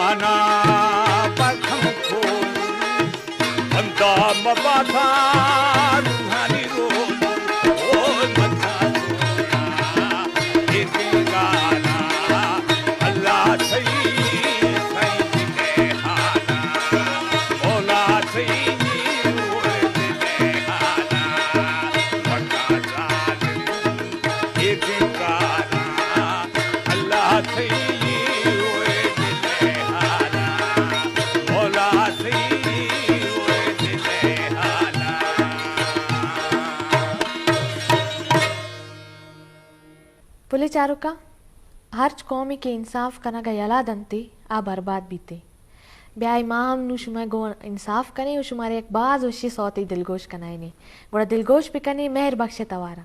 गाना बखम को बंदा मबाथा रूहानी रो ओ मथा सोया ये दिल गाना अल्लाह सही सही दिले हाना मौला सही ओए दिले हाना बंदा जालिम ये दिल गाना अल्लाह सही पुलिस चारुका हर कौमी के इंसाफ कना का यलादंती आ बर्बाद बीते ब्याह इमाम नु शुमा गो इंसाफ कने शुमारे एक बाज वशी सौती दिलगोश कनाई ने गोड़ा दिलगोश भी कने मेहर बख्शे तवारा